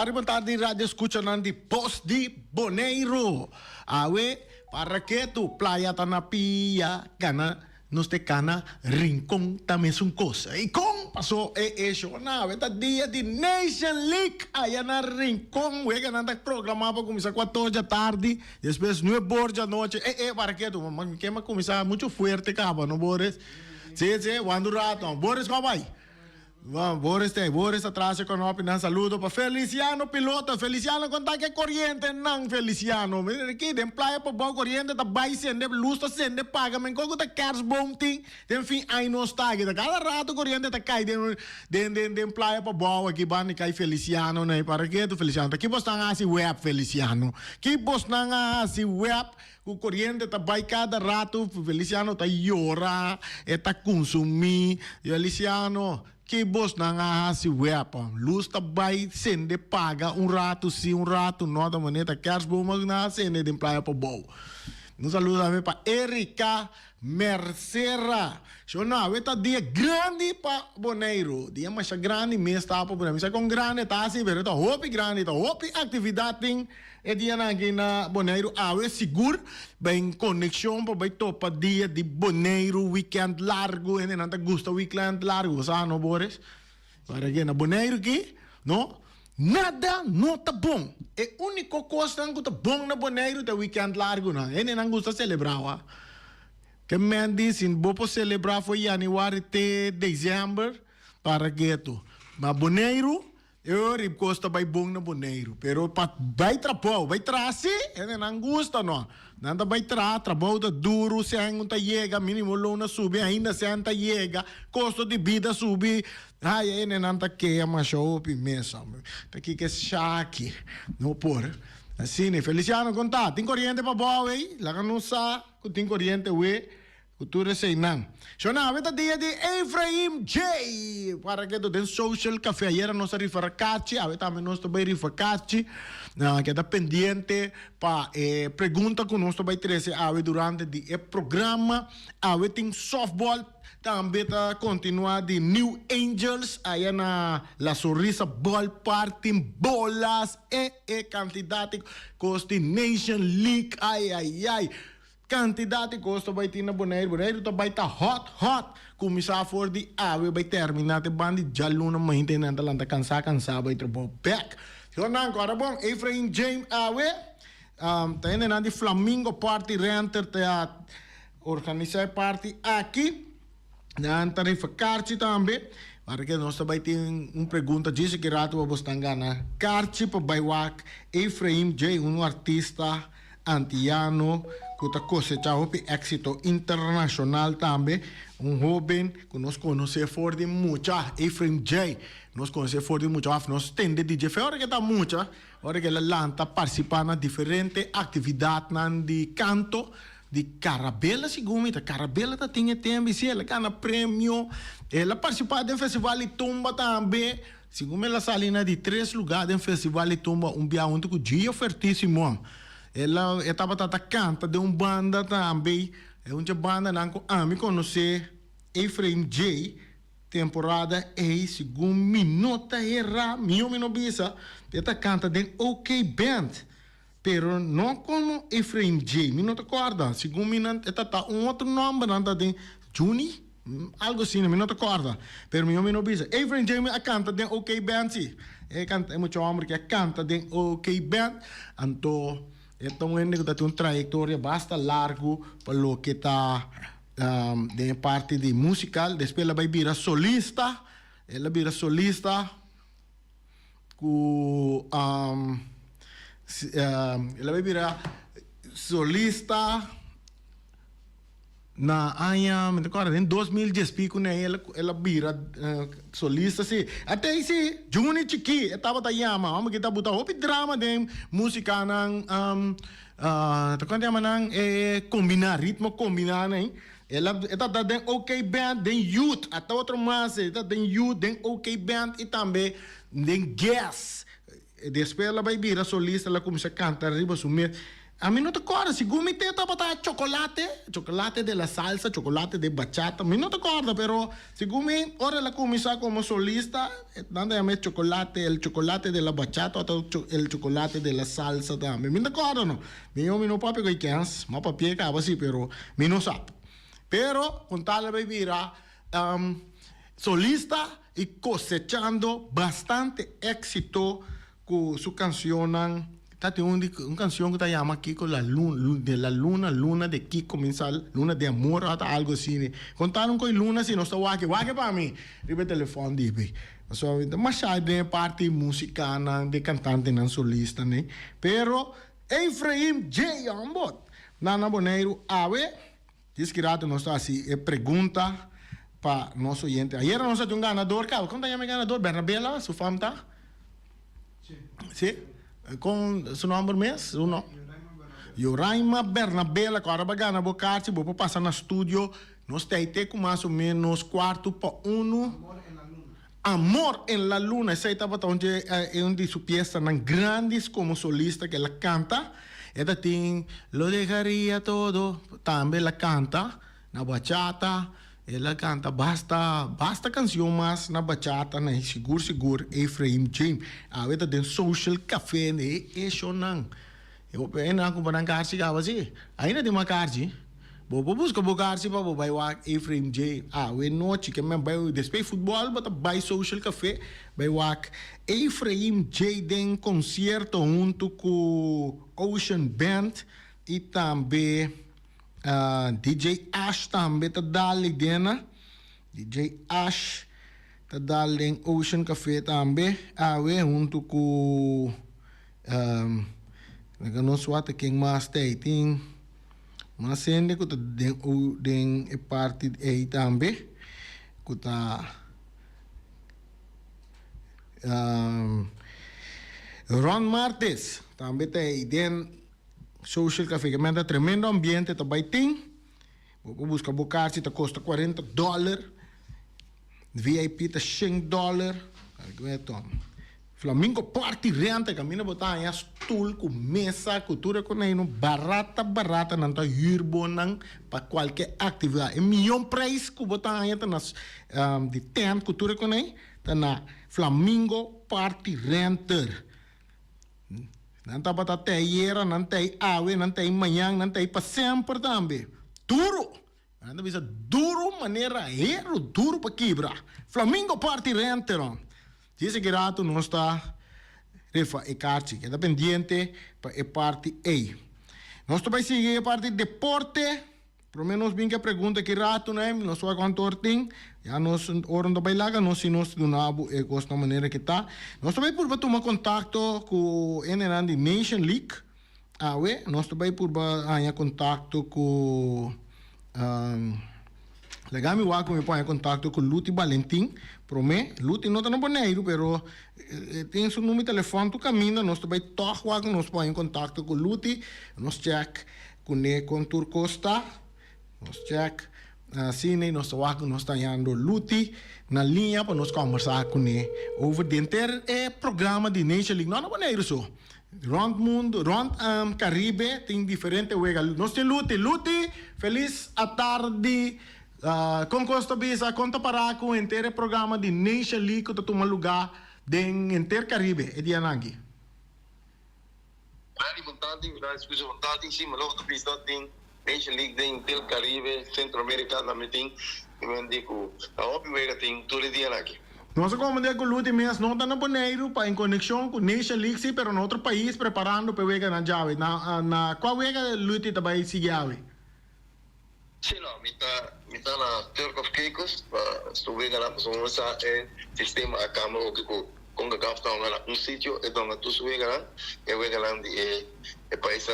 boa tarde, rádio escuchando de Post de Boneiro. Awe, para que tu playa tá na pia, cana, nos te cana, rincón também são coisa. E com passou isso, na veta dia de Nation League, aí na rincón, we ganhando programa para começar 14 da tarde, depois 9 horas da noite. Para que tu, mas que começar muito forte, caba, não Boris? Sim, quando rato, Boris, como vai? Boris atrás com a opinião, saludo para Feliciano piloto, Feliciano conta que corrente não Feliciano, aqui tem playa para boa corrente, tá vai sendo luz, tá sendo pagamento, como tá cash bom tem fim aí não está aqui, cada rato corrente tá cai den playa para boa aqui bani cai Feliciano, né? Para que tu Feliciano, aqui você tá assim web Feliciano, que você tá assim web o corrente tá vai cada rato, Feliciano tá llora, tá consumir, Feliciano que bos na si weapon luz tá vai sende paga rato sim rato não da maneira que as bomas na sende de praia para bom. Nos saluda também para Erika Mercera. Chona, veta dia grande para Boneiro. Dia mais grande mês tá para Boneiro. Mas com grande tá assim, pero tá hopi grande, tá hopi atividade tem. E dia na Boneiro, awe seguro, bem conexão para bem topa dia de Boneiro, weekend largo, e não tá gusta weekend largo, sabe, no Boris? Para que na Boneiro aqui, não? Nada não tá bom. É a única coisa que tá bom na Boneiro é weekend largo, não? Ele não gosta de celebrar, que me disse, vou celebrar foi janeiro até dezembro, para que tu. Mas Boneiro, eu gosto vai bom na Boneiro, pero vai trapou, vai trazer, ele não gosta não. Nada vai trabalho tá duro, se ainda chega, mínimo lona sube, ainda se ainda chega, custo de vida sube. Ai, ele não tá queima show mesmo. Tá aqui que chaque, não por. Assim, né? Feliciano conta, tem corrente para boa, hein? Lá não sa, tem corrente, ué. Cultura sei não. Shona, veta dia de Efraim J. Para que tu den social café ayer nós rifacati, a veta nós também rifacati, que tá pendiente para pergunta que nós também trazer durante o programa, a veta tem softball também tá continuar de New Angels aí na La Sorrisa Ball Party bolas candidato costi Nation League ai candidato gosto vai ter na Boneiro tá vai tá hot começar for de ave vai terminar de bandi já luna maintenance tá lanta cansar vai trabalhar back so na agora bom Efraim James ave tá indo na de Flamingo Party Renter tá organizar party aqui na tarifa Carchi também para que nós também tem pergunta disse que rato vamos tangar na Carchi para baiwak Efraim J artista antiano que está cosechando éxito internacional também, jovem que nos conhece por de mucha, Efraim J, nos conhece por de mucha, nos tende de jefe, ahora que está mucha, ahora que la lanta participa en diferentes atividades de canto, de carabela, segundo a carabela tá tinha tempo, se ela ganha prêmio, ela participa do festival de tumba também, segundo ela salina de 3 lugares do festival de tumba, dia onde o dia ofertíssimo. Ela estava canta de banda também, é uma banda que me conhece, Efraim J, temporada segundo minuto era, meu bisa, ela canta de OK Band, pero não como Efraim J, me não te acorda, segundo minuto, ela tá outro nome, não de Juni, algo assim, me não te acorda, pero meu não bisa, Efraim J canta de OK Band, sim, é muito homem que canta de OK Band, então então ele tem uma trajetória bastante larga para o que está de parte de musical. Depois ela vai virar solista. Ela vira solista. Ela vai virar solista na ano, me recordo, em 2010 pico, né? Ela vira solista, sim. Até esse Juni Chiqui, estava da Yama, vamos que tá botando o drama de música nang tá quando chama nang combinar ritmo combinar, né? Ela está dando OK Band, den Youth, até outro mais, está den Youth, den OK Band e também den Guess. Depois ela vai virar solista, ela começa a cantar, riba sumir A mí no te acuerdas, si gumi te para chocolate de la salsa, chocolate de bachata, a mí no te acuerdas, pero si gumi ahora la comisa como solista, dando a mí chocolate, el chocolate de la bachata, o el chocolate de la salsa también. ¿Me te acuerdas no? Mi no papi que quieras, más papi que así, pero mi no sabe. Pero con tal bebida, solista y cosechando bastante éxito con su canción. Tiene una canción que se llama aquí con la luna de Kiko Mensal, luna de amor, hasta algo así. Contaron con luna si no está guaque para mí. Ribe telefone dibe. Mas hay de parte musicana, de cantante, non solista, né? Pero Efraim J. Ambot, Nana Boneiro, diz que rato não está assim, pergunta para nosso oyente. Ayer nós temos um ganador, cara. Como se chama o ganador? Bernabela, sua fama tá? Sim. Com seu nome mesmo? Não. Yoraima Bernabela, agora vai ganhar o cartão, vou passar no estúdio. Nós temos com mais ou menos quarto para Amor en la Luna. Essa estava onde é uma de suas peças grandes como solista que ela canta. Ela tem Lo dejaría todo, também ela canta na bachata. Ela canta basta canção mais na bachata, na seguro, Efraim James. Ela tem social café, né? Isso não. Eu penso que para nancar se gava assim. Ainda tem uma carne. Bobo busca bogar se para vai o Efraim J. We noite que me vai despedir futebol, mas vai social café, vai o Efraim J den concerto junto com Ocean Band e também DJ Ash também tá dali dentro. DJ Ash tá dali em Ocean Café também. We junto com não sei quem mais tem. Mas sendo que tem parte aí também, que tá Ron Martes também tem den social café que manda tremendo ambiente também tem. Vou buscar bocar se tá custa $40, VIP tá $100. Flamingo Party renta, camina botar aí stool com mesa, cultura com aí, barata, não tá hirbo não para qualquer atividade. Milhão preço que botar aí tá nas de tent, cultura com aí, tá na Flamingo Party Renter. Não tá para teira, não tem água, não tem manhã, não tem para sempre também. Duro! Não bisa duro maneira hero, duro para quebrar. Flamingo Party Renter. Dice que rato não está refa e carte, que é pendiente para a parte A. Nós também seguir a parte de deporte, pelo menos bem que a pergunta que rato, né? Nós só cantor tem, já nós oram da bailaga, nós se nós do nabo e gosta da maneira que tá. Nós também por tomar contato com o NND Nation League, nós também por ganhar contato com Legami wako me põe em contato com Luti Valentim, promê. Luti não está no Boneiro, pero tem seu número de telefone, tu caminha, nós também toque wako, nós põe em contato com Luti, nós check com Turcosta, nós check Cine, nós wako, nós está indo Luti na linha para nós conversar com ele over the entire programa de Nation League, não no Boneiro só. Round mundo, round Caribe, tem diferente wega. Nós tem Luti, feliz a tarde. Com Costa Bisa, conta para com o inteiro programa de Nation League que toma lugar em inteiro Caribe, é de Anangi. Rally montagem, rally montagem, sim, mas logo Bisa tem Nation League de inteiro Caribe, Centro-América também tem, eu digo, a óbvio tem tudo de Anangi. Nós comandamos com o Luti mesmo, não está no Boneiro, para em conexão com Nation League, sim, pero em outro país preparando para o na Jave. Na qual wega Luti também se Jave? Sim, não, mita na Turk of Caicos, estuve ganhando sa sistema a câmera que com a gafta um sítio, então tu sube ganhando, eu ganhando e país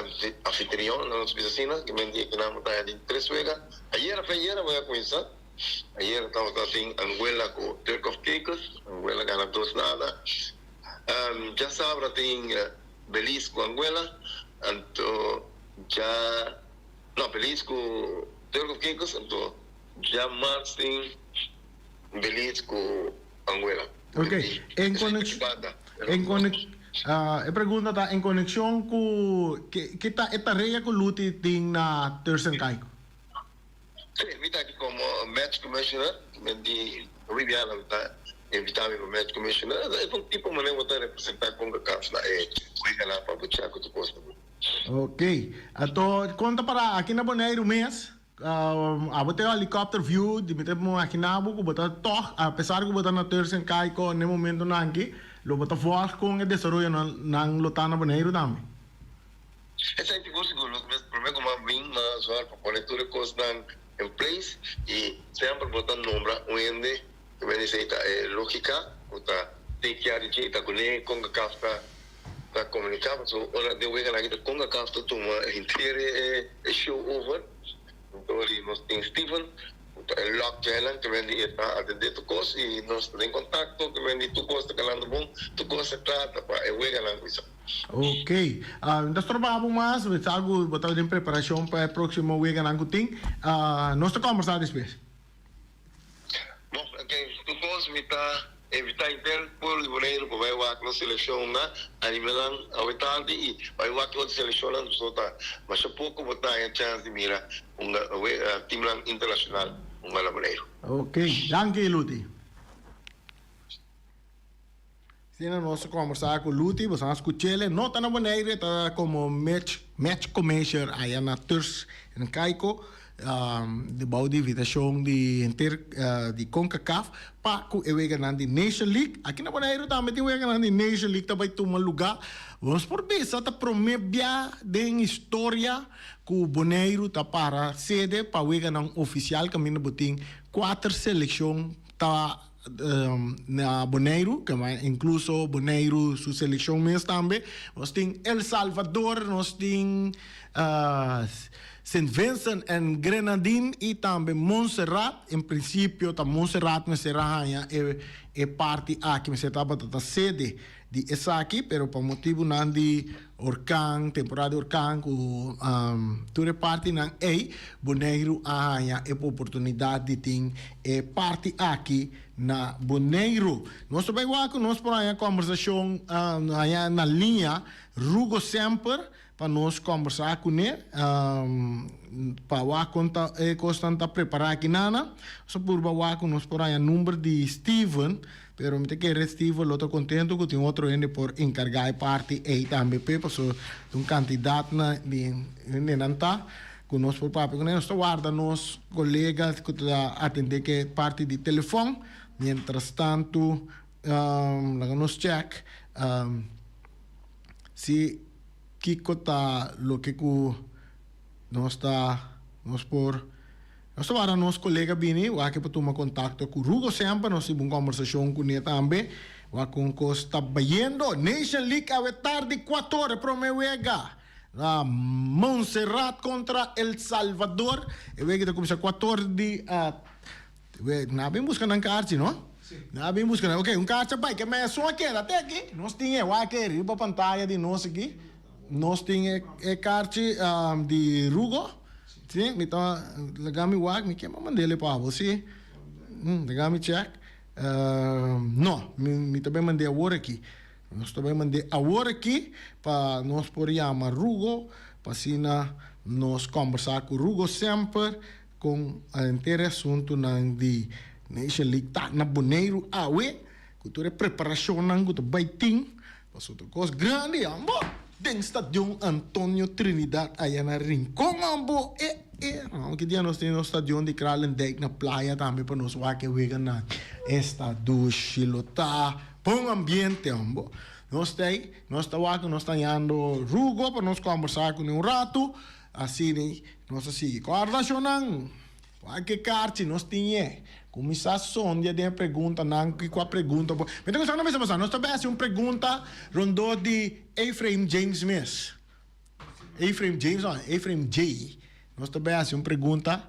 anfitrião, nas vecinas, que me diz que na montanha de 3 vegas. Ayer voy a começar. Ayer estamos em Anguela com Turk of Caicos, Anguela ganha 2-0. Já sabe tem Belize com Anguela, então já não Belize com Turk of Caicos, então já Martin Belize com Anguela. Ok, E pergunta tá em conexão com que tá esta reia com luti ting na tersen kai. Evita aqui como match commissioner, de Riviana, está invitado para match commissioner. É um tipo de maneira de representar com a CAF na cuida lá para buchar com o posto. Ok. Ato conta para aqui na Bonaire mês. Abote o helicopter view di mete mo aqui na bu bota toh apesar que bota na tersen kai ko no momento na aqui lo bota voar com o desarrollo nang lotana Bonaire também. Essa é a coisa que o problema como a vim mas já para poner tudo coisa em place e sempre botando nombra onde que vem dizer é lógica bota take care de tá com a cafta tá comunicar so ora de wega lá que com a cafta toma inteira é show over então ali nós tem Steven Lock Jalen que vem de atender tu coisa e nós tem contato que vem de tu coisa que lá no bom tu coisa trata para é wega lá isso. Ok. Nós trabalhamos mais, algo botado em preparação para o próximo week na Guting. Nós estamos conversando depois. Bom, tu coisa me tá evitar inter por Bonaire que vai lá na seleção na animação ao tarde e vai lá que a seleção não só tá mas a pouco botar a chance de mira time internacional lá Bonaire. Ok. Danke, Luti. Sina nós conversar com o Luti, você escutar não tá na Bonaire, tá como match commissioner aí na Turs em Caico, de bouw de invitação de de CONCACAF para que eu ganhar de Nation League. Aqui na Bonaire também tem eu ganhar de Nation League, também tomar lugar. Vamos por isso, tá promebia de história que o Bonaire tá para sede para eu ganhar oficial que mina botin 4 seleções tá na Bonaire, que incluso Bonaire sua seleção mesmo também. Nós tem El Salvador, nós tem St. Vincent and Grenadine e também Montserrat. Em princípio, tá Montserrat me será é parte aqui, me será a sede de essa aqui, pero por motivo não de orcão, temporada de orcão, toda parte não é, Bonaire é oportunidade de ter parte aqui na Bonaire. Nós também vamos para a conversação na linha Rugo Semper para nós conversar com ele, para o conta constante preparar aqui nana, só por o nós por aí número de Steven, pero me que Steven, estou contente que tem outro ende por encargar parte e também pepa, so um candidato na de nanta com nós por papo, nós estou guarda nós colegas que atender que parte de telefone, mientras tanto, nós check se Kiko tá lo que nós para nós colega bini o que para tomar contato com Rugo sempre nós tivemos conversação com ele também o com costa bayendo Nation League a tarde 4 horas promeuega Montserrat contra El Salvador e vê que começa 4 horas de na bem buscando um carte não na bem buscando ok carte vai que me só aqui até aqui nós tinha o que riba pantalla de nós aqui nós temos carte de Rugo, sim, então legami wag, me quer mandar ele para você, legami check, não, me também mandei agora aqui, nós também mandei agora aqui para nós por chamar Rugo, para assim nós conversar com Rugo sempre com o inteiro assunto de Nation League tá na Bonaire, que tu preparação que tu baiting, para outra coisa grande, amor. Den stadion Antonio Trinidad aí na Rincón ambo que dia nós temos o stadion de Kralendijk na praia também para nós que wega na estado Chilota bom ambiente ambo nós está indo Rugo para nós conversar com um rato assim nós assim guardação que carte nós tinha começar sondia de pergunta não que qual pergunta então nós não vamos nós também assim uma pergunta rondou de Ephraim James Miss Ephraim J nós também assim uma pergunta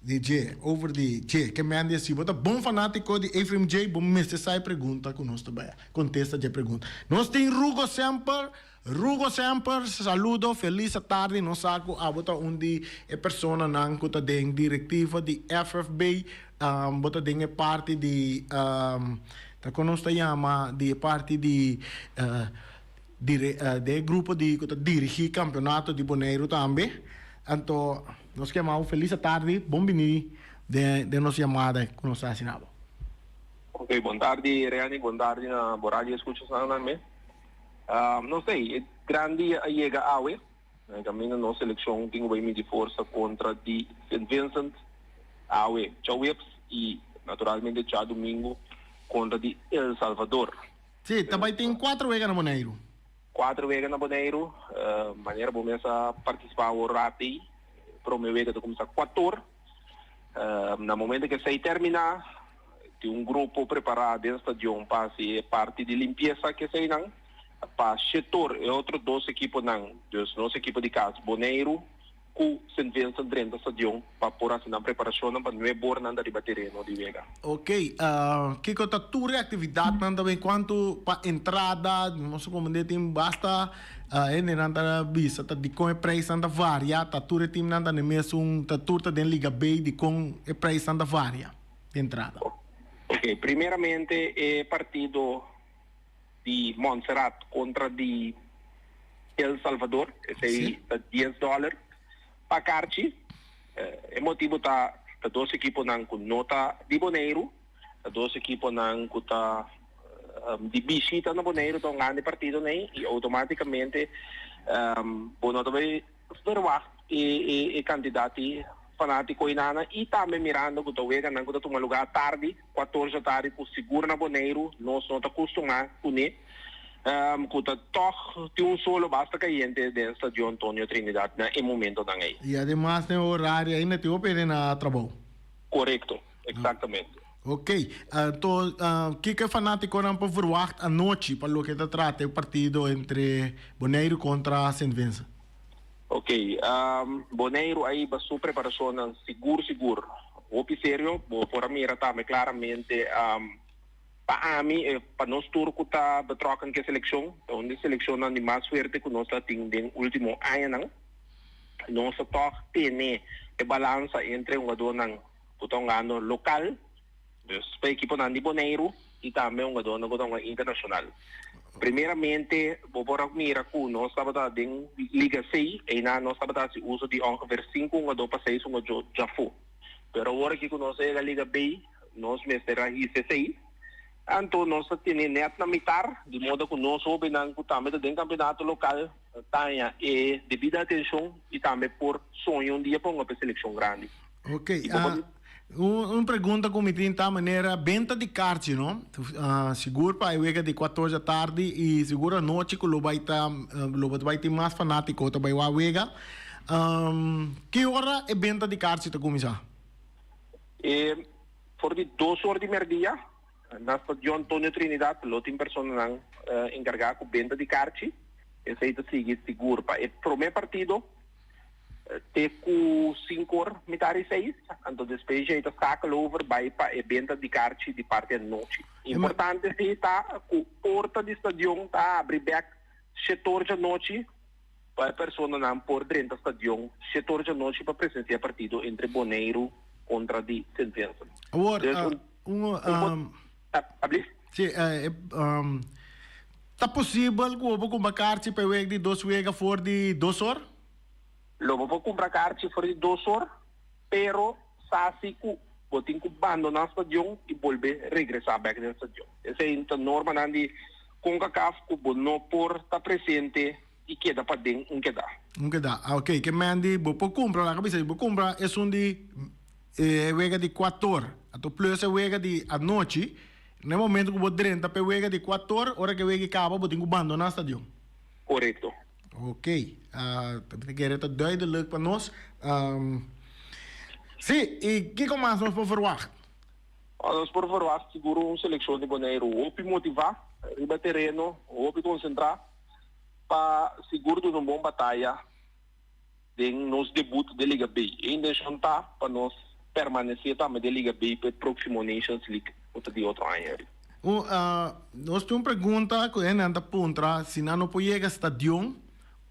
de J over de J que me ande assim bota bom fanático de Ephraim J bom me sai pergunta com nós também contesta de pergunta nós tem Rugo sempre saludo feliz tarde nós saco a bota onde é persona não que tem diretiva de FFB bota tem parte de tá como nós chama de parte de de grupo de que dirigir campeonato de Bonaire também. Então, nós chamamos feliz tarde, bom venir de nossa chamada que nós assinamos. Ok, boa tarde, Reani, boa tarde na Boradia Escucha também. Não sei, é grande a chega a AUE, caminho na seleção que vai medir força contra de St. Vincent, AUE, Chaweps e naturalmente já domingo contra de El Salvador. Sim, também tem 4 vezes na Bonaire. 4 vezes na Bonaire, maneira bom a participar o RATI, promover que começar 4. No momento que se terminar, tem um grupo preparado dentro do estadião para ser parte de limpeza que se não, para setor e outros 2 equipos não, então nossa equipe de casa, Bonaire, com St. Vincent dentro do estadião, para pôr assim na preparação para não é borna de bater no de Vega. Ok, que a tua atividade também quanto para entrada, nosso comandante tem basta nanda bisa de com o preço anda varia, tá tua time nanda mesmo tá turta den liga B de com o preço anda varia de entrada. Ok, primeiramente é partido de Montserrat contra de El Salvador, esse aí tá $10. Para Carchi, é motivo tá 2 equipos não com nota de Bonaire, 2 equipos não com tá de visita na Bonaire, então ganha partido nem e automaticamente Bonaire vai verwacht e candidato fanático inana e também mirando que o Vega não que toma lugar tarde, 14 tarde, com seguro na Bonaire, nós não tá acostumado com ele. Toch tem solo basta que gente do estádio Antônio Trinidad na momento da aí. E además tem horário ainda te opera na trabalho. Correto, exatamente. Ok, então que é fanático não para verwacht a noite para o que está trata o partido entre Bonaire contra St. Vincent. Ok, Bonaire aí a sua preparação seguro. O sério, por mim também claramente para mim, para nós turco tá betrokken que seleção, onde seleção não mais forte que nós tem den último ano não, nós toch tem a balança entre um adonang putongano local, dus para equipo não de Bonaire e também um adonang putong internacional. Primeiramente, vou por mira que nós estava den Liga 6 e nós estava se uso de ongeveer 5 um adon para 6 um adon já foi. Pero agora que nós é a Liga B, nós mestra aí 6. Então, nós temos net na mitar, de modo que nós ouvimos também do campeonato local, tenha devida atenção e também por sonho um dia para uma seleção grande. Ok, uma pergunta como tem da maneira, venda de cartas, não? Seguro para a vega de 14 da tarde e seguro a noite que vai ter mais fanático também a vega. Que hora é venda de cartas está começar? Por de 2 horas de merdia, na estação Antônio Trinidad, lá tem pessoas encarregadas com venda de cartas. Esse aí sigue seguro para o primeiro partido. Tem com 5 horas, metade 6. Então depois já saca over vai para a venda de cartas de parte da noite. Importante é que está com porta do estadião tá abrir back setor da noite para a pessoa não por dentro do estadião setor da noite para presenciar partido entre Bonaire contra de St. Vincent. Agora, sim, tá possível que eu vou comprar cartas para o de 2 vezes fora de 2 horas? Logo vou comprar cartas fora de 2 horas, pero se que vou ter que abandonar o estadião e volver regressar back no estadião. Essa é a norma de CONCACAF que o não por estar presente e queda para dentro um queda. Um queda, ok. Que mande, vou comprar, a cabeça, vou comprar é um de vega de 4 horas. Então, plus a vega de a noite, no momento que vou dentro para vega de 4 horas, hora que vega acaba, vou ter que abandonar o estadião. Correto. Ok, também quero estar duidelijk para nós. Sim, e o que mais nós podemos verwachten? Nós podemos verwachten seguro uma seleção de Bonaire, ou motivar, riba terreno, ou concentrar, para seguro de uma boa batalha de nosso debut da Liga B. E ainda está para nós permanecer também da Liga B para o próximo Nations League, outro de outro ano. Nós temos uma pergunta que é na ponta, se não pode chegar ao estadião,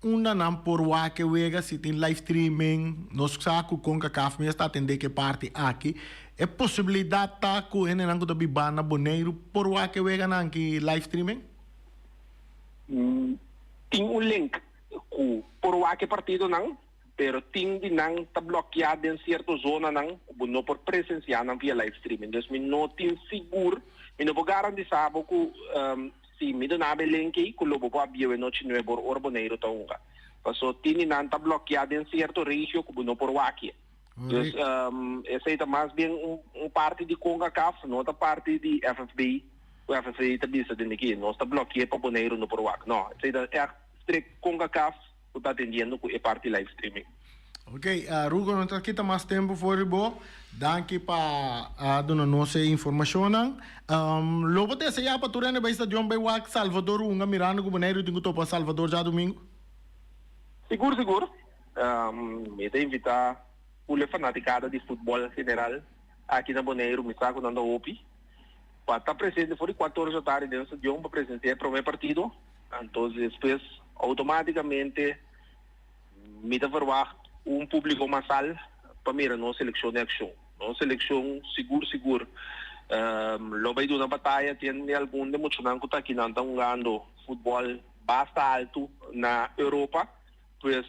não por o que chega, se tem live streaming, nós sabemos que a CAF está atendendo que parte aqui, é possibilidade que é não que bibana Bonaire por o que chega na live streaming? tem um link com por que partido não, pero tem de não tá bloqueado em certa zona não, não por presenciar não via live streaming. Então, me não tem seguro, me não vou garantir sabe que se me dá na link aí, que logo vou abrir o noite não é por orboneiro tá unga. Passo tem não tá bloqueado em certa região que não por aqui. Então, essa é mais bem parte de CONCACAF, não outra parte de FFB. O FFB está dizendo aqui, não está bloqueado para boneiro no por aqui. Não, essa é strict CONCACAF que está atendendo com a parte live streaming. Ok, Rugo, não está aqui mais tempo for ibo. Danke para dar nossa informação. Logo de sair para turene vai estar John Bewak Salvador, mirando com boneiro tenho que para Salvador já domingo. Seguro. Me está invitar a fanaticada de futebol general aqui na Boneiro, me está com o OPI. Para estar presente, foi 14 da tarde dentro de para presenciar o primeiro partido. Então, depois, automaticamente, me dá público massal para mirar nossa seleção de ação. Nossa seleção, seguro. Lo vai uma batalha, tem algum demonstrante que está aqui não estão jogando futebol bastante alto na Europa. Pues,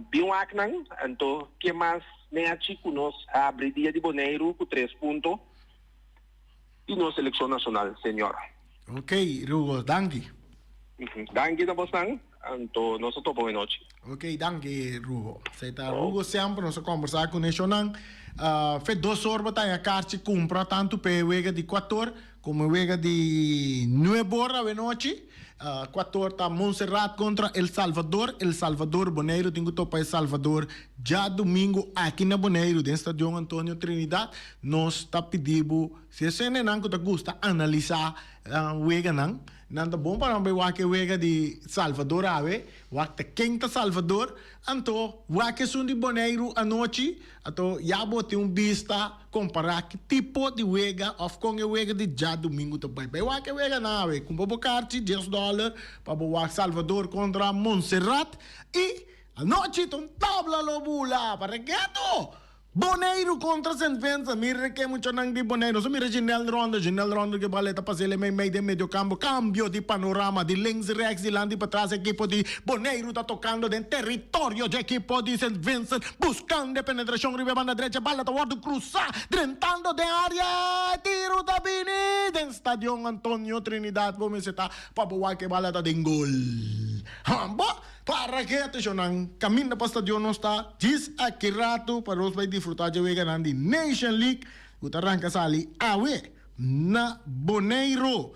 bem aqui, então, que mais nem chico nós abre dia de Boneiro com 3 pontos e nossa seleção nacional, senhor. Ok, Rugo, danke. Danke da você, então, nós topo em noite. Ok, danke, Rugo. Você está Rugo sempre, nós conversar com ele, fez 2 horas para a carta compra tanto para o de 4 como o de 9 horas da noite. 4 está Montserrat contra El Salvador, Boneiro, tenho que para El Salvador. Já domingo, aqui na Boneiro, dentro do Estádio Antônio Trinidad, nós está pedindo, se você não gosta, analisar o não. Nanda bom para não ver o wega de Salvador, o quinta Salvador, então, o que são de Boneiro à noite, então, já bote vista, comparar que tipo de wega, of com o wega de já domingo também. O que wega na com Bobo Carti, $10, para o Salvador contra Montserrat, e a noite, então, tabla lobula, para gato! Boneiro contra St. Vincent, mira que mucho nang di Boneiro. So mira Ginel Rondo que baleta pa sila may de medio campo. Cambio di panorama, di links rex, di landi pa atrás, equipo di Boneiro está tocando del territorio de equipo di St. Vincent, buscando penetración, ribe banda derecha, bala toward cruzar, drentando de área, tiro da bini, den Estadio Antonio Trinidad, bumisita, pabuwa que baleta din gol. Hamba? Para que atenção não caminho para o estádio não está diz aqui rato para os vai disfrutar de ver na Nation League o arranca sali awe na Boneiro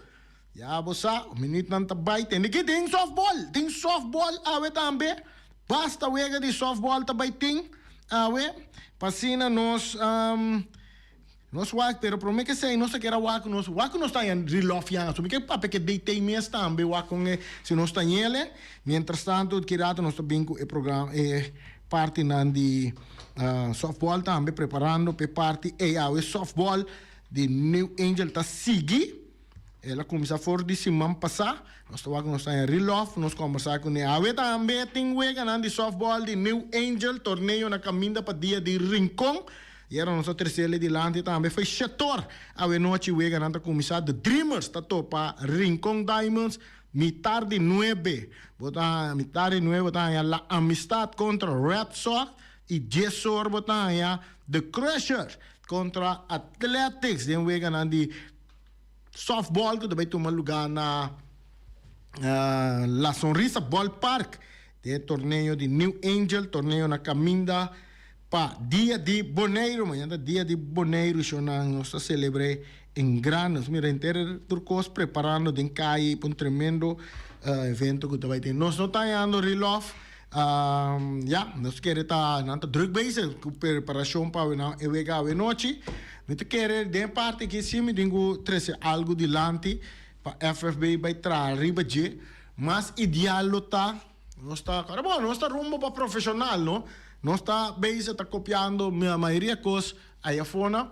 já você minuto não tá vai tem softball awe também basta ver de softball também tem awe passina nós wak, pero prome que sei, nós quer wak nós está em relof yang, so que pape que deitei mes também wak com se nós está ele, mientras tanto kirato nós também com o programa parte nan de softball também preparando para parte o softball de New Angel tá sigi, ela começa for de semana passada, nós está em relof, nós conversar com ele, também tem wega nan de softball de New Angel torneio na caminda para dia de Rincon. E era nosso terceiro de lante também foi Chator. A noite o Ega nanta começar The Dreamers tá topa Rincon Diamonds mitad de 9. Mitad de 9 botan la Amistad contra Red Sox e Jesor botan The Crushers contra Athletics. Den o Ega nandi softball que também toma lugar na La Sonrisa Ballpark. De torneio de New Angel, torneio na Caminda pa dia de Boneiro, amanhã dia de Boneiro, nós está celebrando em grande, mira, inteiro turcos preparando de cair para tremendo evento que vai ter. Nós não estamos indo relof, nós queremos estar na drug base, preparação para a noite. Nós queremos, de parte que sim, me digo, trazer algo de lante para FFB vai trazer riba de, mas ideal está, nós está rumbo para profissional, não? Nós está bem, está copiando a maioria das coisas aí fora.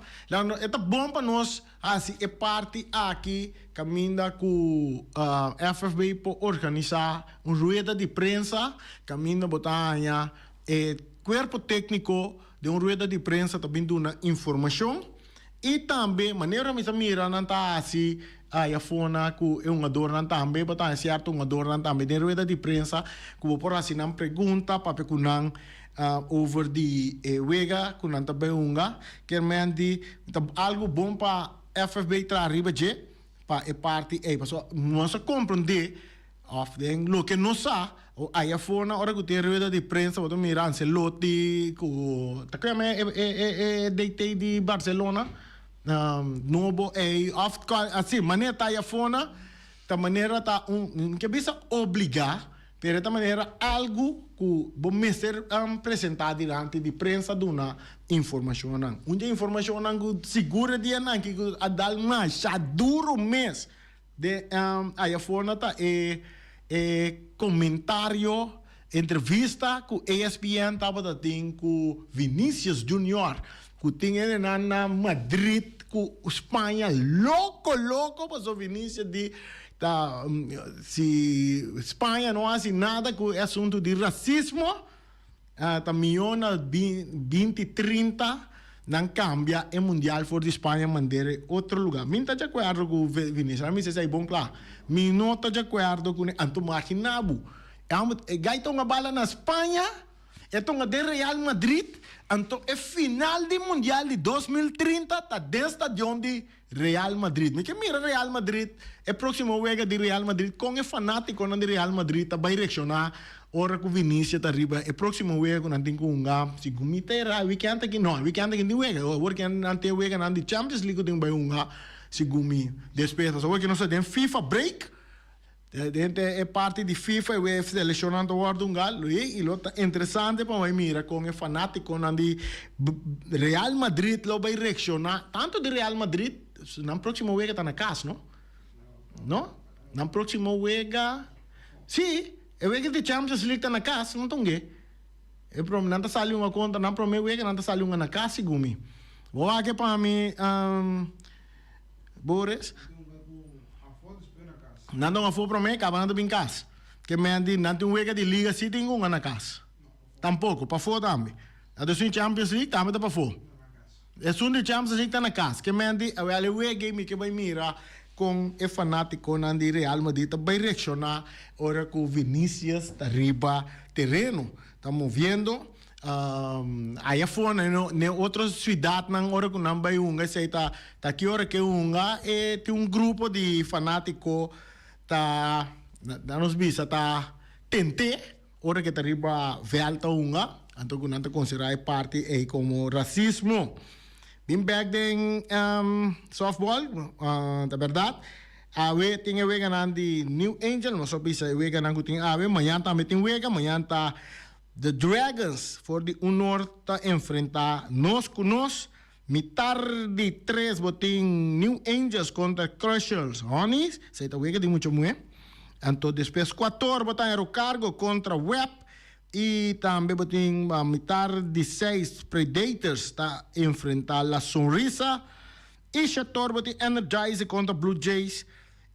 É bom para nós, assim, é parte aqui, caminha com FFB para organizar uma rueda de prensa, caminha botar o corpo técnico de uma rueda de prensa também dando informação e também maneira me mira não tá assim a fona que é um adornan também, mas é certo um adornan também. De rueda de prensa, que vou por assim não pergunta, para pecunan over de wega, que não também unga, que é algo bom para FFB tra arriba je, para parte pessoal não se compreende, of den lo que não sa, o a fona hora que tem rueda de prensa, vou mirar se lote, que tá que é DT de Barcelona. Novo assim maneira tá a fona da maneira tá que bisa obrigar pero da maneira algo que vamos ser apresentado diante de prensa de uma informação onde informação que segura dia não que a dar mais já duro mês de a fona tá comentário entrevista com ESPN tava da tem com Vinícius Junior que tinha na Madrid com Espanha louco passou Vinícius de se Espanha não faz nada com o assunto de racismo tá milhona 2030 não cambia o mundial for de Espanha mandar outro lugar minta de acordo com Vinícius me sei bom claro me nota de acordo com Antomarque Nabu gaita uma bala na Espanha então de Real Madrid então é final do mundial de 2030 tá dentro de onde Real Madrid me que mira Real Madrid é próximo wega de Real Madrid com é fanático de Real Madrid tá vai reaccionar ora com Vinícius tá riba é próximo wega com nanti com unga se gumitera weekend aqui não weekend aqui de wega ora que ante wega nanti Champions League tem vai unga se gumi despesa só que não se tem FIFA break gente é parte de FIFA e selecionando o Ordungal e lo interessante para mira com o fanático de Real Madrid lo vai reaccionar tanto de Real Madrid na próxima vez está na casa não na próxima vez sim é vez de Champions League está na casa não tongue é para não tá saindo uma conta na próxima vez não tá saindo uma na casa gumi vou aqui para mim Boris nada uma for para mim acabando bem casa que me andi não tem wega de liga se tem uma na casa tampouco para fora também a do Champions League também tá para fora é só de Champions League tá na casa que me andi a wega me que vai mirar com o fanático de Real Madrid vai reaccionar ora com Vinícius tá riba terreno estamos vendo aí fora ne outra cidade na hora que não vai unga sei tá que hora que unga tem grupo de fanático tá nos bisa tá tente ora que tá riba velta unga então que não tá considerar parte como racismo bem back den softball da verdade awe tinha wega de New Angel não só bisa wega nan tem awe manhã também tem wega manhã tá the Dragons for the honor tá enfrentar nós com nós mitar de 3 botin New Angels contra Crushers Honeys sei tá wega de muito muito então depois 14 botan era o cargo contra Web e também botin mitar de 6 Predators tá enfrentar La Sonrisa e 14 botin Energize contra Blue Jays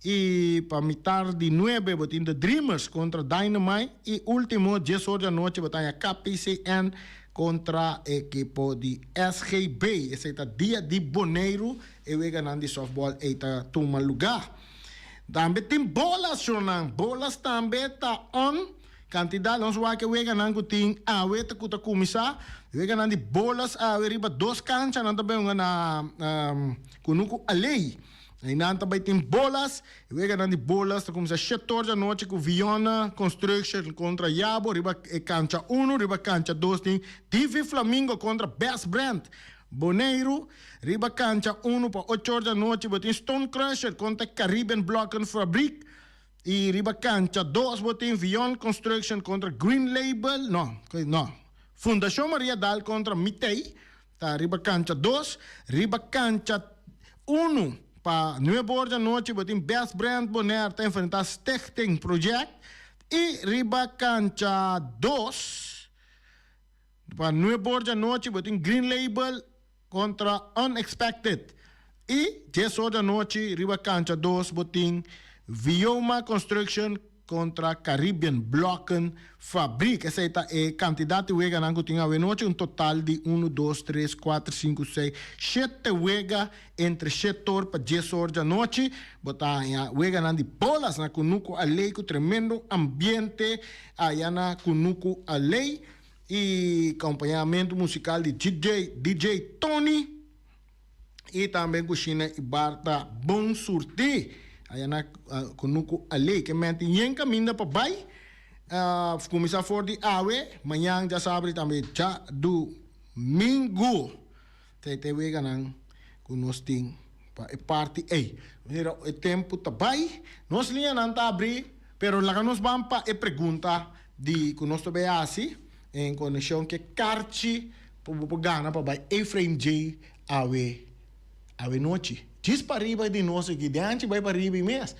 e para mitar de 9 botin The Dreamers contra Dynamite e último 10 horas da noite botan a KPCN contra equipo de SGB. Esse é o dia de Boneiro e o ganhando de softball está toma lugar. Também tem bolas, Shonan. Bolas também está on. Quantidade, nós vamos que o ganhando tem a weta que está começar. O ganhando de bolas a riba 2 canchas, não também na kunuku alei. E não também tem bolas. O ganhando de bolas está começar 7 horas da noite com Viona Construction contra Yabo, riba cancha 1, riba cancha 2 tem TV Flamingo contra Best Brand. Boneiro, riba cancha 1 para 8 horas da noite, botin Stone Crusher contra Caribbean Block and Fabric. E riba cancha 2, botin Vion Construction contra Green Label. No. Fundação Maria Dal contra Mitei. Tá, riba cancha 2, riba cancha 1 para 9 horas da noite, botin Best Brand Bonaire tá enfrentar Stichting Project. E riba cancha 2 para 9 horas da noite, botin Green Label contra Unexpected. E 10 horas da noite, riba cancha 2, botin Vioma Construction contra Caribbean Blocken Fabric. Essa é a quantidade de wega que tinha a noite, um total de 1, 2, 3, 4, 5, 6, 7 wega entre 7 horas para 10 horas da noite. Botar a wega de bolas na Kunuku Alei, com tremendo ambiente, aí na Kunuku Alei, e acompanhamento musical de DJ Tony, e também com China e Barta Bom Surti. Aí na Kunuku Alei, que mente em caminho para bai. Começar for de awe, manhã já sabe também já domingo. Tem wega nang kunosting pa party o tempo tá bai. Nós linha não tá abrir, pero lá nos vamos para pergunta de kunosto be assim em conexão que Carchi para gana para bai Efraim J awe noite. Diz para riba de nós aqui, de antes vai para riba mês.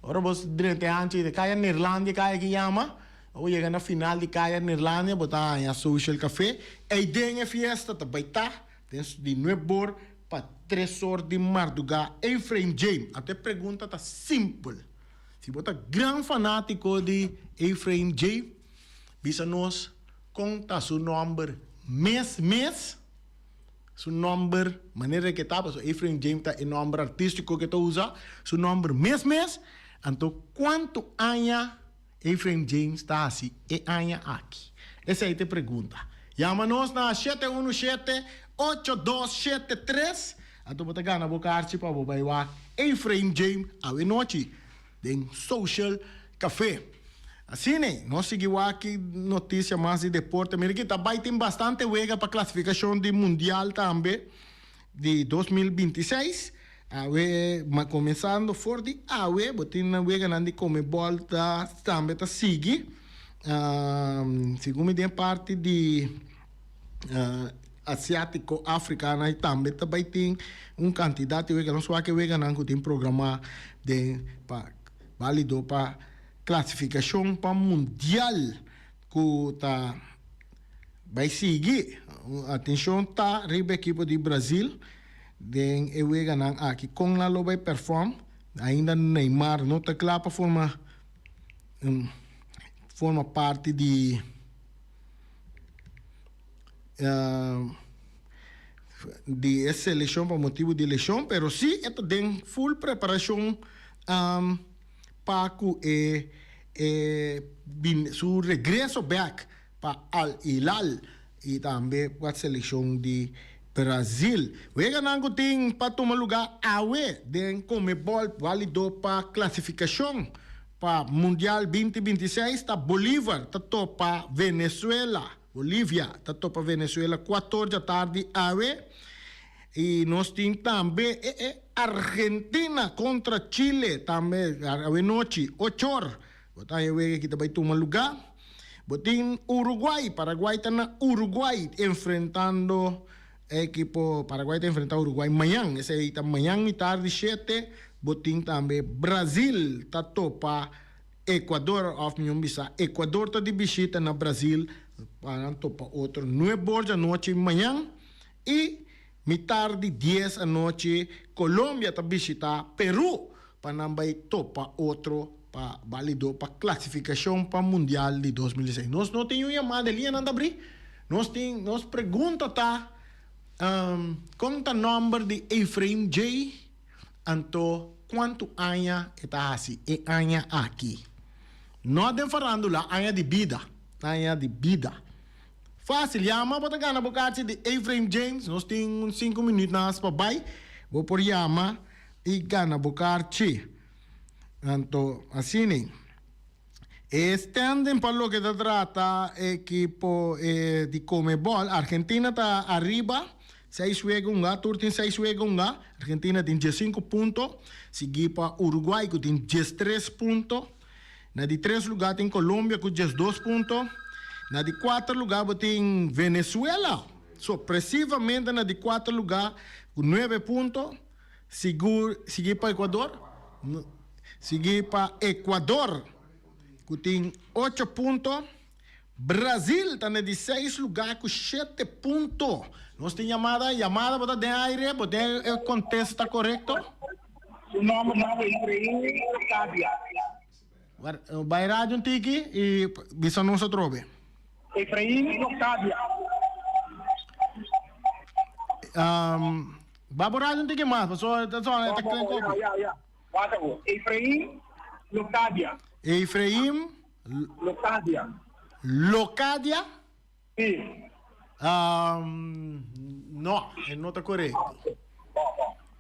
Ora você durante antes de caia na Irlanda, caia que chama, ou chega na final de caia na Irlanda, botar em social café, e tem a festa também tá, tem de 9 horas para 3 horas de madrugada, Efraim James. Até pergunta tá simples. Se você grande fanático de Efraim James, bisa nós conta seu número mês. Su nombre, maneira que estava, Efraim James tá o nome artístico que tu usa, su nombre mês, então quanto anos Efraim James está assim, e anos aqui? Essa é a pergunta. Chama-nos na 717-8273, então você gana boca arte para você vai Efraim James a noite, em Social Café. Assim, né? Nós seguimos aqui notícia mais de deporte. Americano também tem bastante wega para classificação de mundial também de 2026. Começando for de awe, botin na wega nandi come volta também tá sigue. Segundo parte de asiático africana também tem candidato de wega não só que wega não tem programa de válido para classificação para mundial que tá vai seguir. Atenção, tá riba equipe de Brasil den ewe ganang aqui com lá lo vai perform ainda Neymar não tá claro para forma parte de seleção para motivo de lesão, pero sim esta tem full preparação Paco su regreso back para Al Hilal e também para a seleção de Brasil. Wega nango ting para tomar lugar awe den Comebol válido para classificação para Mundial 2026 tá Bolívar tá topa Venezuela. Bolívia tá topa Venezuela 4 da tarde awe. E nós temos também Argentina contra Chile, também a noite, 8 horas. Botar aí que vai tomar lugar. Botin Uruguai, Paraguai está na Uruguai, enfrentando equipo, Paraguai está enfrentando Uruguai amanhã. Esse aí está amanhã e tarde 7. Botin também Brasil, está topa Equador, Equador está de visita na Brasil, para topa outro 9 horas da noite amanhã. E tarde 10 da noite, Colômbia está visita Peru, para também topa outro para válido para classificação para Mundial de 2016. Nós não temos chamada ali, não abrir. Nós pergunta tá conta o número de Efraim J. Então, quanto anos está assim? E anos aqui. Não é de farándola, anos de vida. Anos de vida. Fácil, chama para ganhar bocate de Efraim James. Nós temos 5 minutos nas para vai. Vou por chama e ganhar bocate. Então, assim, estando para lo que se trata equipo de Comebol, Argentina está arriba, 6 juegos, Turquía 6 juegos, Argentina tem 15 pontos, seguir para Uruguai que tem 13 pontos, na de 3 lugar tem Colômbia com 12 pontos, na de 4 lugar tem Venezuela, sorpresivamente na de 4 lugar com 9 pontos, seguir para Equador, seguir para Equador, que tem 8 pontos. Brasil está na 16 lugar com 7 pontos. Nós temos chamada para de aire, para o contexto está correto? O nome é Efraim Sabia. Vai rádio um tiki e bisa não se trove. Efraim Locadia. Vai por rádio um tiki mais, pessoal, tá querendo copy. Bata ko. Efraim Locadia. Efraim Locadia. Locadia? Sim. Não, não está correto.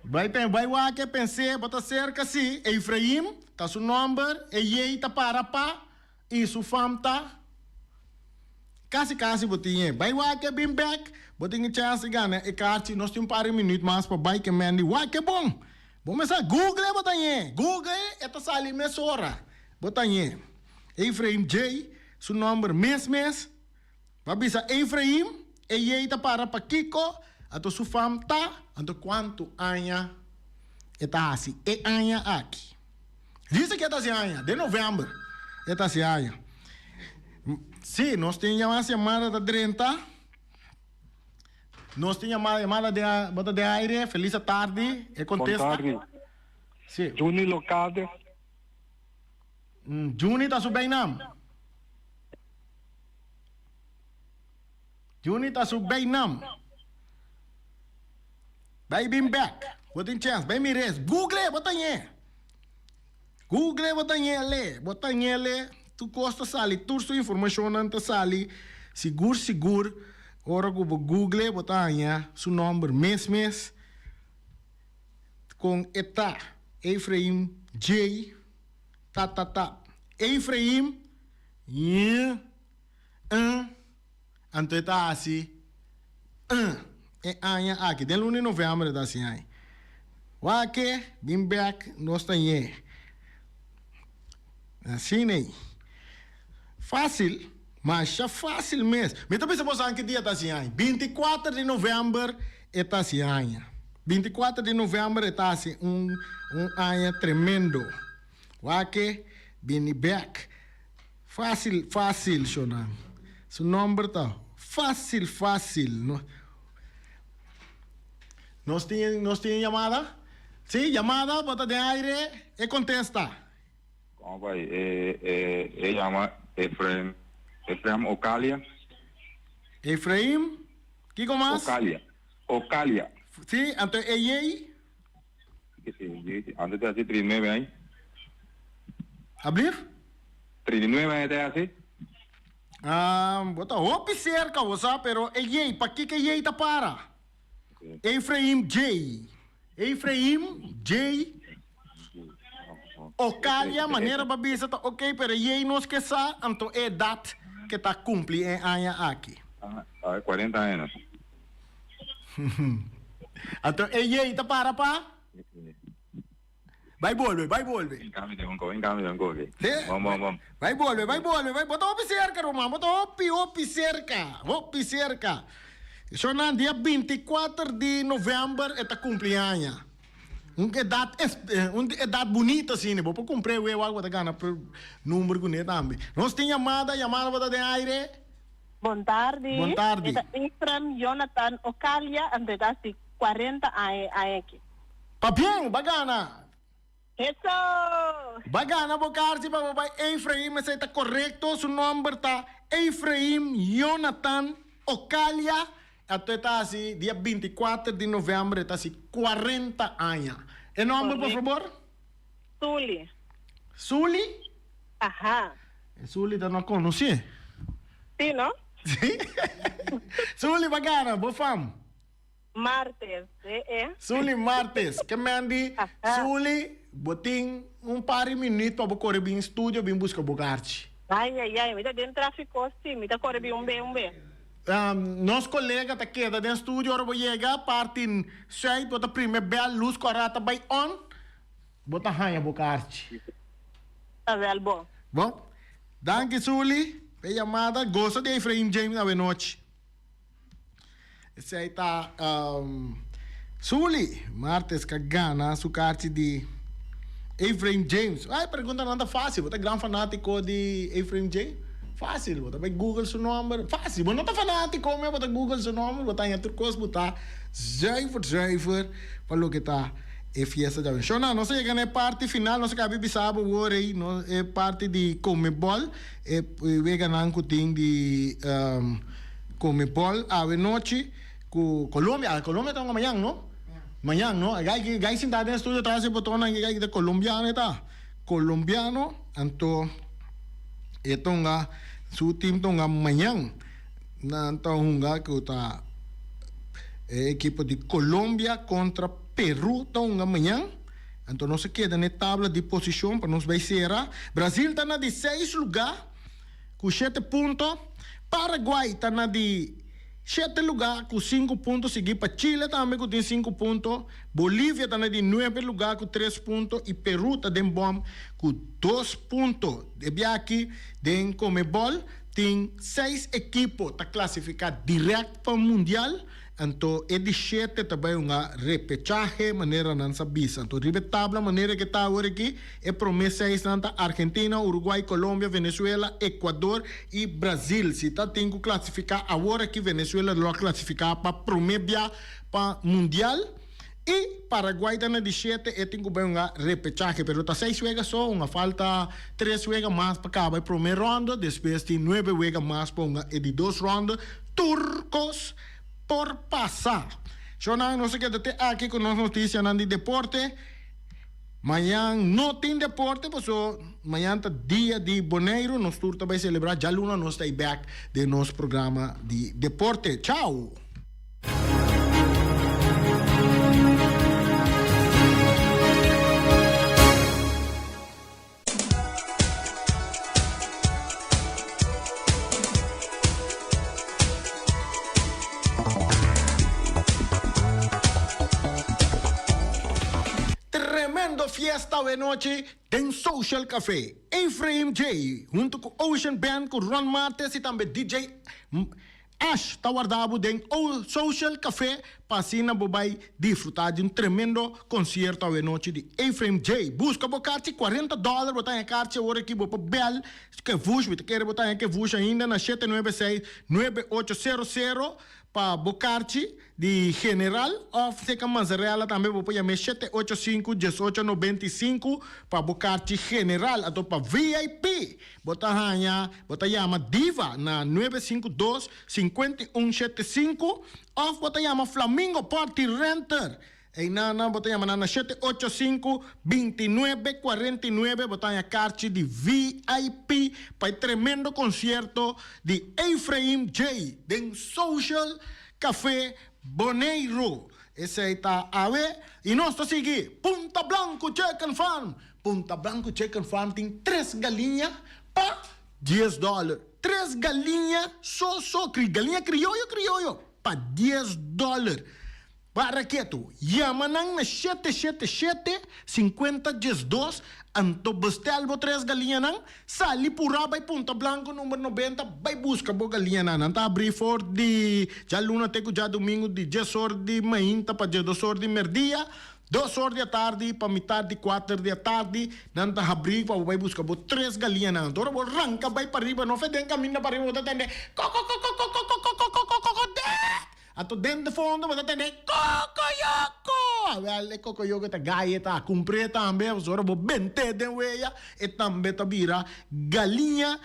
Vai lá que pensei, bota cerca sim, Efraim, tá seu número, e aí tá para e sua fama tá. Kasi botinha. Vai lá que bem back, botinha chance gana, e carte, nós temos um par de minutos mais para vai que mande, uai que bom. Vamos começar, Google botanha, Google, esta sali mesora, botanha. Efraim J, seu número mês, vai bisa Efraim, e aí tá para Kiko, ato sua fama tá, ato quanto anha, eta assim, e anha aqui. Diz que está se anha, de novembro, eta se anha. Sim, nós temos uma semana da 30. Nós temos uma chamada de aire. Feliz tarde. E contesta. Boa tarde. Sim. Juni Locade. Juni está subindo não? Juni está subindo não? Vai bem back. Botem chance. Vai me res. Google, botanha. Google, botanha le. Tu costa sali, tu sua informação anta sali, seguro, ora que Google, botanha, seu número, mês, com eta, Efraim J, tá. Efraim, anto eta assim, é anha aqui, de 1 de novembro da assim aí. Wake, bim back, nós tanhê. Assim aí. Fácil, mas já fácil mesmo. Me também se você que dia está assim aí. 24 de novembro está assim aí. 24 de novembro está assim um ano tremendo. Wake, bini back. Fácil, Shonan. Seu número tá fácil. Nós temos chamada? Sim, chamada, bota de aire e contesta. Como vai? Chama Efraim Ocalia. Efraim, que mais? Ocalia. Sim, então é aí? Antes de assim 39 aí. Abrir? 39 aí até assim. Bota hopi cerca, você, pero é aí, para que é aí tá para? Efraim J. Ocalia, maneira para bisa tá ok, pero aí não esqueça, então é data que tá cumpri em anha aqui. 40 anos. Então é aí tá para? Vai volver. Encame de un go. Vamos. Vai volver. Bota hopi cerca, Román, bota hopi cerca. Sonan dia 24 de novembro é tá cumpleaños. Uma idade bonita assim, né? Vou comprar algo da gana por número com ele também. Nós temos chamada de aire. Boa tarde. Esta Efraim Jonathan Ocalia, andedasi 40 aqui. Papião, bagana. Isso! Bagana, bocarse, babai Efraim, mas está correto, seu nome está Efraim Jonathan Ocalia. Até está assim, dia 24 de novembro, está assim, 40 anos. E nome, por favor? Suli? Ajá. Suli, não conhece? Sim, não? Sim. Suli, bagana, boa fama. Martes, Suli Martes, que me andi, Suli, botin par de minutos para correr bem estúdio, bem buscar bogarte. Ai, me dá dentro tráfico, sim, me dá correr bem um bem. Nosso colega está aqui dentro do estúdio, agora vou chegar, parte 6, bota primeiro bela luz, correta, vai on, bota ranha bogarte. Tá bem, bom. Bom, danke Suli, a chamada, gosta de Efraim James na noite. Esse aí tá Suli, Martes Cagana, su carte de Efraim James. Ai, pergunta nada fácil, você é grande fanático de Efraim James? Fácil, você vai Google seu nome, fácil, você não tá fanático, mas você Google seu nome, você em outro coisa, você driver, falou que tá e fiesta já vem. Shona, não sei que é parte final, não sei que a Bibi sabe o aí, não é parte de Comebol, e vega nan kuting de Comebol, a noite com Colômbia tá amanhã, não? Amanhã, não? Gai sentado no estúdio atrás, botou na gai de colombiano, tá? Colombiano, então, etonga, su team tonga amanhã, na tonga que tá equipe de Colômbia contra Peru tonga amanhã. Então não se queda na tabla de posição para nos vencer. Brasil está na de 6 lugar com 7 pontos. Paraguai está na de 7 lugar com 5 pontos. Seguir para Chile também com 5 pontos. Bolívia está na de 9 lugar com 3 pontos. E Peru está de bom com 2 pontos. De aqui, de Comebol, tem 6 equipos para classificar direto para o Mundial. Então, é de 7 também uma repechaje, maneira não sabia. Então, a tabla, maneira que está agora aqui, é promessa Santa Argentina, Uruguai, Colômbia, Venezuela, Equador e Brasil. Se está tem que classificar agora que Venezuela vai classificar para promédia para Mundial. E Paraguai está na 17 e tem que ver uma repechaje, pero está 6 juegas só, uma falta 3 juegas mais para acabar a primeira ronda, depois tem 9 juegas mais para uma de 2 rondas, turcos por passar. Eu não sei o que até aqui com as notícias de deporte. Amanhã não tem deporte, porque amanhã é dia de Boneiro, nós também celebrar, já luna nós está back de nosso programa de deporte. Tchau! Fiesta de noche en Social Café. Efraim J, junto com Ocean Band, com Ron Mates e também DJ Ash, está guardado em Social Café, para assim vai disfrutar de tremendo concerto de noite de Efraim J. Busca bocarte $40, botar em carte agora aqui, para bel, que vush, quer botar em que vush ainda na 796-9800, para bocarte de General of Seca Mazarela também vou pôr 785-1895 para bocarte General, ato para VIP. Bota chama Diva na 952-5175 of bota chama Flamingo Party Renter. E na bota chama na 785-2949 bota a carte de VIP para tremendo concerto de Efraim J. Den Social Café Boneiro. Esse aí tá a ver. E nós está seguindo Punta Blanco Chicken Farm. Punta Blanco Chicken Farm tem 3 galinhas para $10. 3 galinhas galinha criollo para $10. Para que tu? Yamanang na 777-50-12. Anto bestel 3 galinhas nang. Sali pura by Punta Blanco número 90. By busca bo galinha nang. Anta abri for di. Já luna teco já domingo de 10 horas de manhã para 2 horas de merdia. 2 horas da tarde para metade de 4 da tarde. Nanta abri para vai busca bo 3 galinhas nang. Tora bo ranca by para riba. Não feden caminho para riba. Tende. Ato dentro do fundo, você tem cocoyoco. Vale, cocoyoco tá gaia, tá cumprir também. Você ora bo bente de weia. E também tá vira galinha.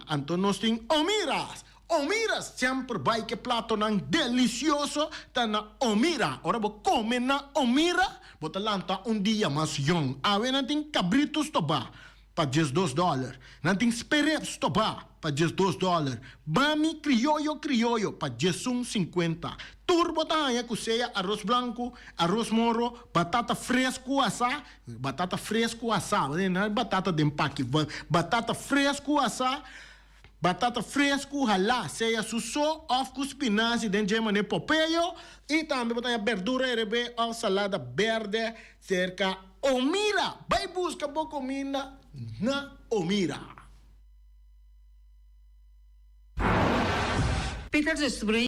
Então nós tem omiras. Omiras sempre vai que prato nang delicioso. Tá na omira. Ora bo come na omira. Bota lanta dia mais young. Awe não tem cabritos toba. Para $12. Não tem espereps toba. Para $12. Bami criollo para $1.50. Turbo taia cuceia, arroz branco, arroz moro, batata fresco assar, batata de empaque, batata fresco assar, batata fresco ralá, ceia sussô, ovo com espinafre, dentro de mané popeio, e também botar verdura erebe ou salada verde, cerca omira. Vai buscar boa comida na omira. Peter,